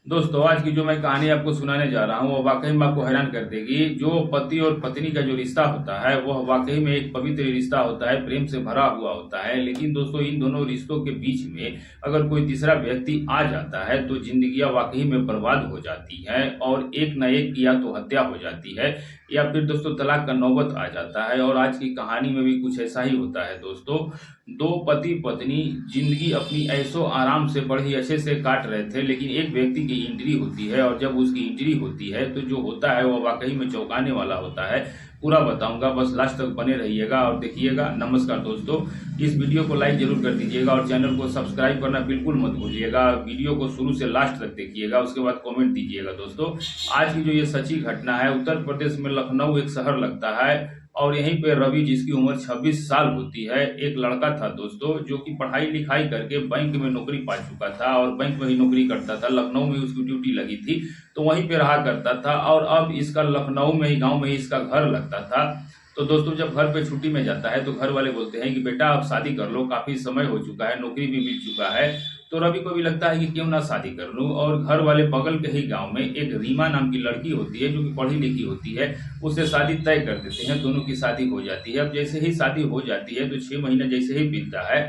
दोस्तों आज की जो मैं कहानी आपको सुनाने जा रहा हूँ वो वाकई में आपको हैरान कर देगी। जो पति और पत्नी का जो रिश्ता होता है वह वाकई में एक पवित्र रिश्ता होता है, प्रेम से भरा हुआ होता है। लेकिन दोस्तों इन दोनों रिश्तों के बीच में अगर कोई तीसरा व्यक्ति आ जाता है तो जिंदगियां वाकई में बर्बाद हो जाती है और एक न एक या तो हत्या हो जाती है या फिर दोस्तों तलाक का नौबत आ जाता है। और आज की कहानी में भी कुछ ऐसा ही होता है दोस्तों। दो पति पत्नी जिंदगी अपनी ऐशो आराम से बड़े अच्छे से काट रहे थे, लेकिन एक व्यक्ति की इंजरी होती है और जब उसकी इंजरी होती है तो जो होता है वह वाकई में चौंकाने वाला होता है। पूरा बताऊंगा, बस लास्ट तक बने रहिएगा और देखिएगा। नमस्कार दोस्तों, इस वीडियो को लाइक जरूर कर दीजिएगा और चैनल को सब्सक्राइब करना बिल्कुल मत भूलिएगा। वीडियो को शुरू से लास्ट तक देखिएगा, उसके बाद कमेंट दीजिएगा। दोस्तों आज की जो ये सच्ची घटना है, उत्तर प्रदेश में लखनऊ एक शहर लगता है और यहीं पे रवि जिसकी उम्र 26 साल होती है, एक लड़का था दोस्तों जो कि पढ़ाई लिखाई करके बैंक में नौकरी पा चुका था और बैंक में ही नौकरी करता था। लखनऊ में उसकी ड्यूटी लगी थी तो वहीं पे रहा करता था और अब इसका लखनऊ में ही गांव में ही इसका घर लगता था। तो दोस्तों जब घर पे छुट्टी में जाता है तो घर वाले बोलते हैं कि बेटा आप शादी कर लो, काफी समय हो चुका है, नौकरी भी मिल चुका है। तो रवि को भी लगता है कि क्यों ना शादी कर लूं। और घर वाले बगल के ही गांव में एक रीमा नाम की लड़की होती है जो कि पढ़ी लिखी होती है, उससे शादी तय कर देते हैं। दोनों की शादी हो जाती है। अब जैसे ही शादी हो जाती है तो 6 महीने जैसे ही बीतता है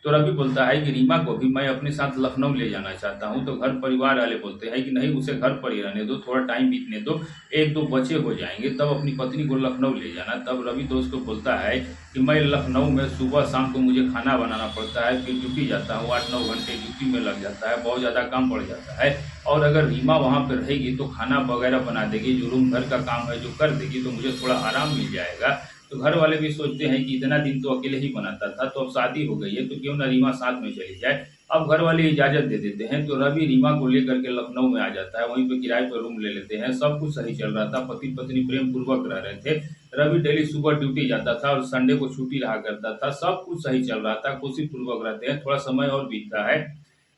तो रवि बोलता है कि रीमा को भी मैं अपने साथ लखनऊ ले जाना चाहता हूं। तो घर परिवार वाले बोलते हैं कि नहीं, उसे घर पर ही रहने दो, थोड़ा टाइम बीतने दो, एक दो बच्चे हो जाएंगे तब अपनी पत्नी को लखनऊ ले जाना। तब रवि दोस्त को बोलता है कि मैं लखनऊ में सुबह शाम को मुझे खाना बनाना पड़ता है, फिर ड्यूटी जाता हूँ, 8-9 घंटे ड्यूटी में लग जाता है, बहुत ज़्यादा काम पड़ जाता है। और अगर रीमा वहाँ पर रहेगी तो खाना वगैरह बना देगी, जो रूम घर का काम है जो कर देगी, तो मुझे थोड़ा आराम मिल जाएगा। तो घर वाले भी सोचते हैं कि इतना दिन तो अकेले ही बनाता था, तो अब शादी हो गई है तो क्यों ना रीमा साथ में चली जाए। अब घर वाले इजाजत दे देते हैं तो रवि रीमा को लेकर के लखनऊ में आ जाता है। वहीं पे किराए पर रूम ले लेते हैं। सब कुछ सही चल रहा था, पति पत्नी प्रेम पूर्वक रह रहे थे। रवि डेली सुबह ड्यूटी जाता था और संडे को छुट्टी रहा करता था। सब कुछ सही चल रहा था, खुशी पूर्वक रहते हैं। थोड़ा समय और बीतता है,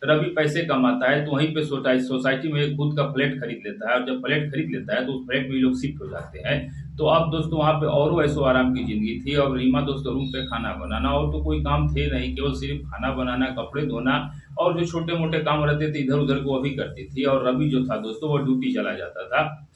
रवि पैसे कमाता है तो वहीं पे सोसाइटी में खुद का फ्लैट खरीद लेता है और जब फ्लैट खरीद लेता है तो उस फ्लैट में लोग शिफ्ट हो जाते हैं। तो अब दोस्तों वहाँ पे और ऐसो आराम की जिंदगी थी। और रीमा दोस्तों रूम पे खाना बनाना और तो कोई काम थे नहीं, केवल सिर्फ खाना बनाना, कपड़े धोना और जो छोटे मोटे काम रहते थे इधर उधर को वही करती थी। और रवि जो था दोस्तों वो ड्यूटी चला जाता था।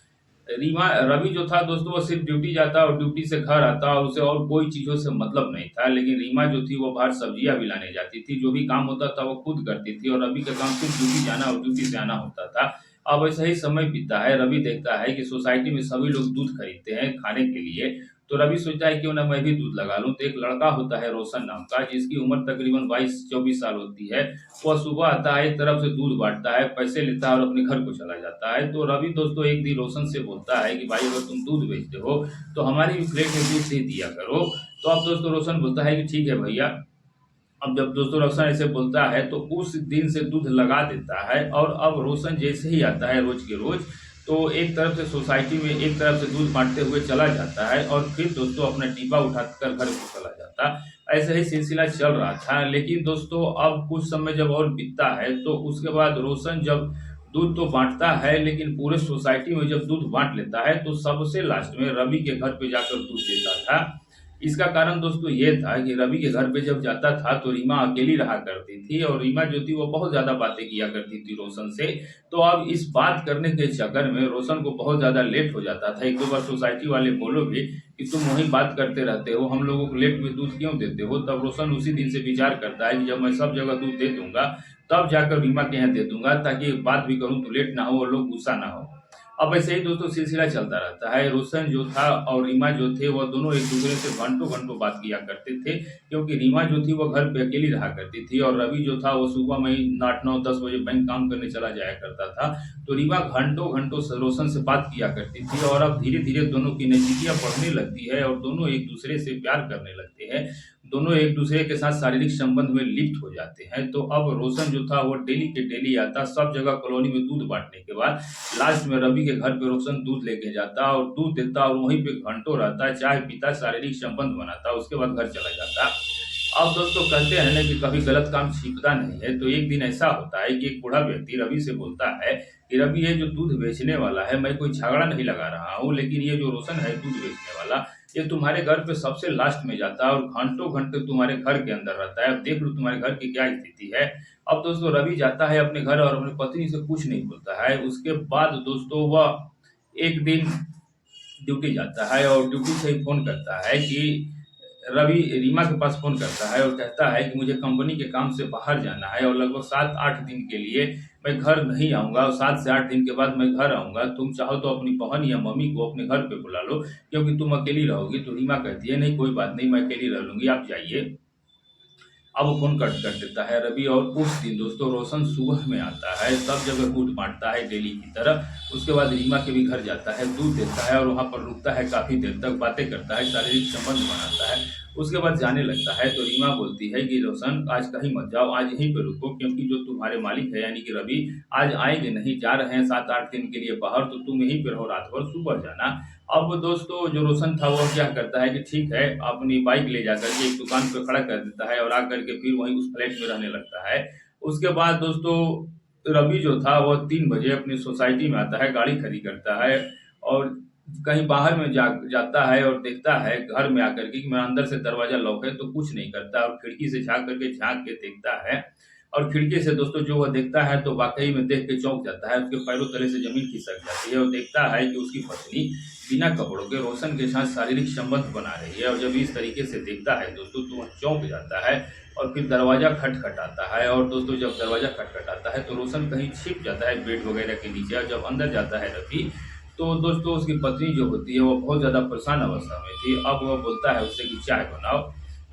रवि जो था दोस्तों वो सिर्फ ड्यूटी जाता और ड्यूटी से घर आता और उसे और कोई चीजों से मतलब नहीं था। लेकिन रीमा जो थी वो बाहर सब्जियां भी लाने जाती थी, जो भी काम होता था वो खुद करती थी और रवि का काम सिर्फ ड्यूटी जाना और ड्यूटी से आना होता था। अब ऐसा ही समय बीतता है। रवि देखता है कि सोसाइटी में सभी लोग दूध खरीदते हैं खाने के लिए। तो रवि सोचता है क्यों ना मैं भी दूध लगा लूं। तो एक लड़का होता है रोशन नाम का, जिसकी उम्र तकरीबन 22-24 साल होती है। वह सुबह आता है, एक तरफ से दूध बांटता है, पैसे लेता है और अपने घर को चला जाता है। तो रवि दोस्तों एक दिन रोशन से बोलता है कि भाई अगर तुम दूध बेचते हो तो हमारी भी प्लेट में दूध दे दिया करो। तो अब दोस्तों रोशन बोलता है कि ठीक है भैया। अब जब दोस्तों रोशन ऐसे बोलता है तो उस दिन से दूध लगा देता है। और अब रोशन जैसे ही आता है रोज के रोज, तो एक तरफ से सोसाइटी में एक तरफ से दूध बांटते हुए चला जाता है और फिर दोस्तों अपना डिब्बा उठाकर घर को चला जाता। ऐसे ही सिलसिला चल रहा था। लेकिन दोस्तों अब कुछ समय जब और बीतता है तो उसके बाद रोशन जब दूध तो बांटता है, लेकिन पूरे सोसाइटी में जब दूध बांट लेता है तो सबसे लास्ट में रवि के घर पे जाकर दूध देता था। इसका कारण दोस्तों ये था कि रवि के घर पे जब जाता था तो रीमा अकेली रहा करती थी और रीमा जो थी वो बहुत ज्यादा बातें किया करती थी रोशन से। तो अब इस बात करने के चक्कर में रोशन को बहुत ज्यादा लेट हो जाता था। एक दो बार सोसाइटी वाले बोलो भी कि तुम वही बात करते रहते हो, हम लोगों को लेट में दूध क्यों देते हो। तब रोशन उसी दिन से विचार करता है कि जब मैं सब जगह दूध दे दूंगा तब जाकर रीमा के यहाँ दे दूंगा, ताकि बात भी करूं तो लेट ना हो और लोग गुस्सा ना हो। अब ऐसे ही दोस्तों सिलसिला चलता रहता है। रोशन जो था और रीमा जो थे वह दोनों एक दूसरे से घंटों घंटों बात किया करते थे, क्योंकि रीमा जो थी वो घर पे अकेली रहा करती थी और रवि जो था वो सुबह में ही 8-9-10 बजे बैंक काम करने चला जाया करता था। तो रीमा घंटों घंटों से रोशन से बात किया करती थी और अब धीरे धीरे दोनों की नजदीकियां बढ़ने लगती है और दोनों एक दूसरे से प्यार करने लगते हैं। दोनों एक दूसरे के साथ शारीरिक संबंध में लिप्त हो जाते हैं। तो अब रोशन जो था वो डेली के डेली आता सब जगह कॉलोनी में दूध बांटने के बाद लास्ट में रवि के घर पे रोशन दूध लेके जाता और दूध देता और वहीं पे घंटों रहता, चाय पीता, शारीरिक संबंध बनाता, उसके बाद घर चला जाता। अब दोस्तों कहते हैं ना कि कभी गलत काम छिपता नहीं है। तो एक दिन ऐसा होता है कि एक बूढ़ा व्यक्ति रवि से बोलता है कि रवि, ये जो दूध बेचने वाला है, मैं कोई झगड़ा नहीं लगा रहा हूँ, लेकिन ये जो रोशन है दूध बेचने वाला, ये तुम्हारे घर पे सबसे लास्ट में जाता है और घंटों घंटे तुम्हारे घर के अंदर रहता है। अब देख लो तुम्हारे घर की क्या स्थिति है। अब दोस्तों रवि जाता है अपने घर और अपनी पत्नी से कुछ नहीं बोलता है। उसके बाद दोस्तों वह एक दिन ड्यूटी जाता है और ड्यूटी से ही फोन करता है कि रवि रीमा के पास फ़ोन करता है और कहता है कि मुझे कंपनी के काम से बाहर जाना है और लगभग 7-8 दिन के लिए मैं घर नहीं आऊँगा और 7 से 8 दिन के बाद मैं घर आऊँगा। तुम चाहो तो अपनी बहन या मम्मी को अपने घर पे बुला लो, क्योंकि तुम अकेली रहोगी। तो रीमा कहती है, नहीं कोई बात नहीं, मैं अकेली रह लूँगी, आप जाइए। अब वो फ़ोन कट कर देता है रवि और उस दिन दोस्तों रोशन सुबह में आता है, सब जगह कूट बाँटता है डेली की तरह। उसके बाद रीमा के भी घर जाता है, दूध देता है और वहाँ पर रुकता है, काफ़ी देर तक बातें करता है, शारीरिक संबंध बनाता है। उसके बाद जाने लगता है तो रीमा बोलती है कि रोशन आज कहीं मत जाओ, आज यहीं पे रुको, क्योंकि जो तुम्हारे मालिक है यानी कि रवि आज आएँगे नहीं, जा रहे हैं 7-8 दिन के लिए बाहर, तो तुम यहीं पे रहो रात भर, सुबह जाना। अब दोस्तों जो रोशन था वो क्या करता है कि ठीक है, अपनी बाइक ले जाकर के एक दुकान पे खड़ा कर देता है और आकर के फिर वहीं उस फ्लैट में रहने लगता है। उसके बाद दोस्तों रवि जो था वो 3 बजे अपनी सोसाइटी में आता है, गाड़ी खड़ी करता है और कहीं बाहर में जाता है और देखता है घर में आकर के कि मेरा अंदर से दरवाज़ा लॉक है, तो कुछ नहीं करता और खिड़की से झाँक के देखता है। और खिड़की से दोस्तों जो वह देखता है तो वाक़ई में देख के चौंक जाता है, उसके पैरों तले से ज़मीन खिसक जाती है और देखता है कि उसकी पत्नी बिना कपड़ों के रोशन के साथ शारीरिक संबंध बना रही है। और जब इस तरीके से देखता है दोस्तों तो वह चौंक जाता है और फिर दरवाज़ा खटखटाता है। और दोस्तों जब दरवाज़ा खटखटाता है तो रोशन कहीं छिप जाता है बेड वगैरह के नीचे, और जब अंदर जाता है रवि तो दोस्तों उसकी पत्नी जो होती है वो बहुत ज़्यादा परेशान अवस्था में थी। अब वह बोलता है उससे कि चाय बनाओ,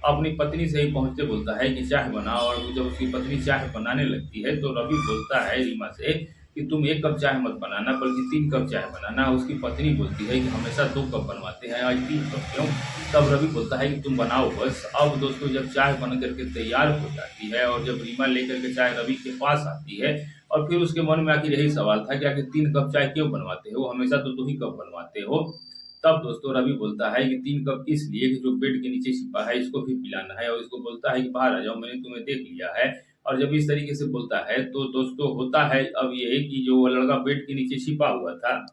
अपनी पत्नी से ही पहुँचते बोलता है कि चाय बनाओ। और जब उसकी पत्नी चाय बनाने लगती है तो रवि बोलता है रीमा से कि तुम 1 कप चाय मत बनाना बल्कि 3 कप चाय बनाना। उसकी पत्नी बोलती है कि हमेशा 2 कप बनवाते हैं, आज 3 कप क्यों? तब रवि बोलता है कि तुम बनाओ बस। अब दोस्तों जब चाय बन कर के तैयार हो जाती है और जब रीमा लेकर के चाय रवि के पास आती है और फिर उसके मन में आखिर यही सवाल था कि आखिर 3 कप चाय क्यों बनवाते हो? हमेशा तो 2 ही कप बनवाते हो। तब दोस्तों रवि बोलता है कि 3 कप इसलिए कि जो बेड के नीचे छिपा है इसको भी पिलाना है, और इसको बोलता है कि बाहर आ जाओ, मैंने तुम्हें देख लिया है। और जब इस तरीके से बोलता है तो दोस्तों होता है अब ये कि जो वो लड़का बेड के नीचे छिपा हुआ था,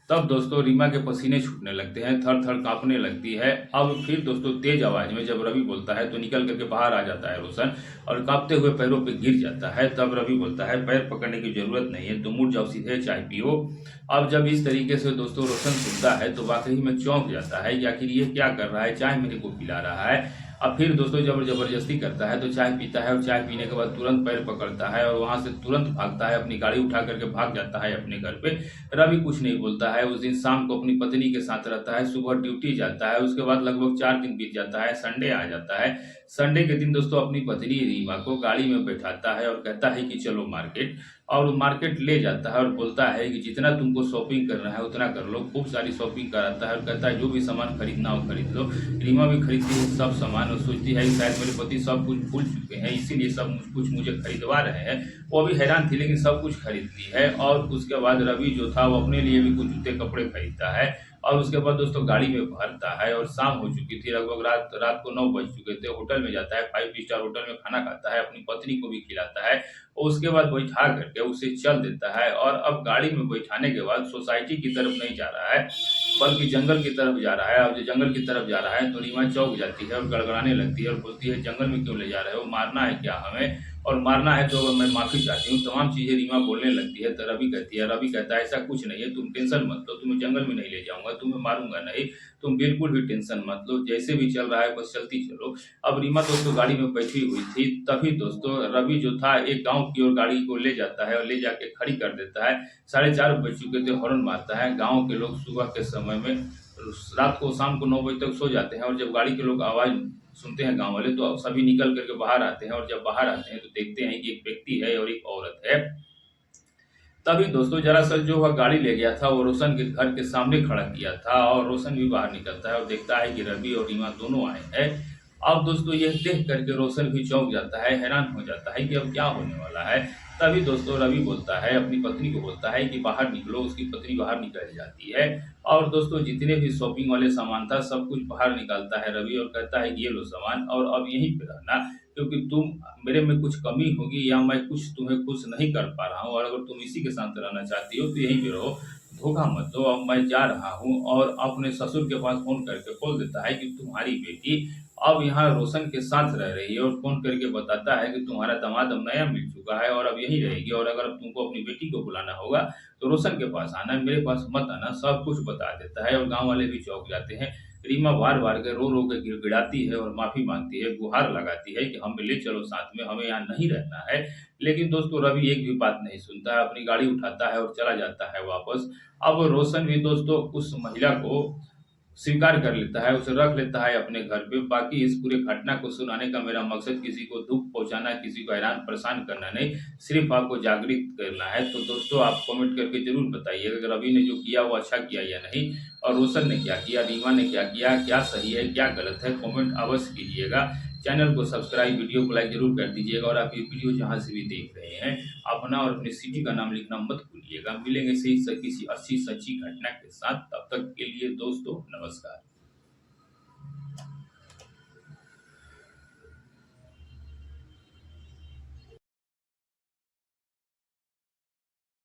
तब दोस्तों रीमा के पसीने छूटने लगते हैं, थर-थर काँपने लगती है। अब फिर दोस्तों तेज़ आवाज़ में जब रवि बोलता है तो निकल कर के बाहर आ जाता है रोशन और काँपते हुए पैरों पे गिर जाता है। तब रवि बोलता है पैर पकड़ने की ज़रूरत नहीं है, तुम उठ जाओ सीधे चाय पियो। अब जब इस तरीके से दोस्तों रोशन सुनता है तो वाक़ई में चौंक जाता है कि आखिर ये क्या कर रहा है, चाय मेरे को पिला रहा है। अब फिर दोस्तों जब ज़बरदस्ती करता है तो चाय पीता है और चाय पीने के बाद तुरंत पैर पकड़ता है और वहाँ से तुरंत भागता है, अपनी गाड़ी उठा करके भाग जाता है अपने घर पे। रवि कुछ नहीं बोलता है, उस दिन शाम को अपनी पत्नी के साथ रहता है, सुबह ड्यूटी जाता है, उसके बाद लगभग 4 दिन बीत जाता है, संडे आ जाता है। संडे के दिन दोस्तों अपनी पत्नी रीमा को गाड़ी में बैठाता है और कहता है कि चलो मार्केट, और मार्केट ले जाता है और बोलता है कि जितना तुमको शॉपिंग करना है उतना कर लो। खूब सारी शॉपिंग कराता है और कहता है जो भी सामान खरीदना हो खरीद लो। रीमा भी खरीदती है सब सामान और सोचती है कि शायद मेरे पति सब कुछ भूल चुके हैं, इसीलिए सब कुछ मुझे खरीदवा रहे हैं। वो भी हैरान थी लेकिन सब कुछ खरीद ली है। और उसके बाद रवि जो था वो अपने लिए भी कुछ जूते कपड़े खरीदता है और उसके बाद दोस्तों गाड़ी में भरता है और शाम हो चुकी थी, लगभग रात रात को 9 बज चुके थे। होटल में जाता है, 5 स्टार होटल में खाना खाता है, अपनी पत्नी को भी खिलाता है और उसके बाद बैठा करके उसे चल देता है। और अब गाड़ी में बैठाने के बाद सोसाइटी की तरफ नहीं जा रहा है बल्कि जंगल की तरफ जा रहा है। अब जो जंगल की तरफ जा रहा है तो रीमा चौंक जाती है और गड़गड़ाने लगती है और बोलती है जंगल में क्यों ले जा रहे हो, मारना है क्या हमें? और मारना है तो मैं माफ़ी चाहती हूँ, तमाम चीज़ें रीमा बोलने लगती है। तो रवि कहता है ऐसा कुछ नहीं है, तुम टेंशन मत लो, तुम्हें जंगल में नहीं ले जाऊँगा, तुम्हें मारूँगा नहीं, तुम बिल्कुल भी टेंशन मत लो, जैसे भी चल रहा है बस चलती चलो। अब रीमा दोस्तों गाड़ी में बैठी हुई थी, तभी दोस्तों रवि जो था एक गाँव की ओर गाड़ी को ले जाता है और ले जाके खड़ी कर देता है। 4:30 बज चुके थे, हॉर्न मारता है। गाँव के लोग सुबह के समय में रात को शाम को 9 बजे तक सो जाते हैं और जब गाड़ी के लोग आवाज़ सुनते हैं गाँव वाले तो सभी निकल करके बाहर आते हैं और जब बाहर आते हैं तो देखते हैं कि एक व्यक्ति है और एक औरत है। तभी दोस्तों दरअसल जो वह गाड़ी ले गया था वो रोशन के घर के सामने खड़ा किया था और रोशन भी बाहर निकलता है और देखता है कि रवि और रीमा दोनों आए हैं। अब दोस्तों यह देख करके रोशन भी चौंक जाता है, हैरान हो जाता है कि अब क्या होने वाला है। तभी दोस्तों रवि बोलता है, अपनी पत्नी को बोलता है कि बाहर निकलो। उसकी पत्नी बाहर निकल जाती है और दोस्तों जितने भी शॉपिंग वाले सामान था सब कुछ बाहर निकालता है रवि और कहता है कि ये लो सामान और अब यहीं पे रहना, क्योंकि तुम मेरे में कुछ कमी होगी या मैं कुछ तुम्हें खुश नहीं कर पा रहा हूँ, और अगर तुम इसी के साथ रहना चाहती हो तो यहीं पे रहो, धोखा मत दो। अब मैं जा रहा हूँ। और अपने ससुर के पास फ़ोन करके बोल देता है कि तुम्हारी बेटी अब यहाँ रोशन के साथ रह रही है, और फ़ोन करके बताता है कि तुम्हारा दामाद अब नया मिल चुका है और अब यहीं रहेगी, और अगर अब तुमको अपनी बेटी को बुलाना होगा तो रोशन के पास आना, मेरे पास मत आना। सब कुछ बता देता है और गाँव वाले भी चौंक जाते हैं। रीमा बार-बार के रो-रो के गिड़गिड़ाती है और माफ़ी माँगती है, गुहार लगाती है कि हमें ले चलो साथ में, हमें यहाँ नहीं रहना है। लेकिन दोस्तों रवि एक भी बात नहीं सुनता है, अपनी गाड़ी उठाता है और चला जाता है वापस। अब रोशन भी दोस्तों उस महिला को स्वीकार कर लेता है, उसे रख लेता है अपने घर पे। बाकी इस पूरे घटना को सुनाने का मेरा मकसद किसी को दुःख पहुँचाना, किसी को हैरान परेशान करना नहीं, सिर्फ़ आपको जागृत करना है। तो दोस्तों आप कमेंट करके ज़रूर बताइएगा कि रवि ने जो किया वो अच्छा किया या नहीं, और रोशन ने क्या किया, रीमा ने क्या किया, क्या सही है, क्या गलत है, कमेंट अवश्य कीजिएगा। चैनल को सब्सक्राइब, वीडियो को लाइक ज़रूर कर दीजिएगा, और आप ये वीडियो जहाँ से भी देख रहे हैं, अपना और अपनी सिटी का नाम लिखना मत भूलिएगा। मिलेंगे किसी अच्छी सच्ची घटना के साथ, तब तक के लिए दोस्तों नमस्कार।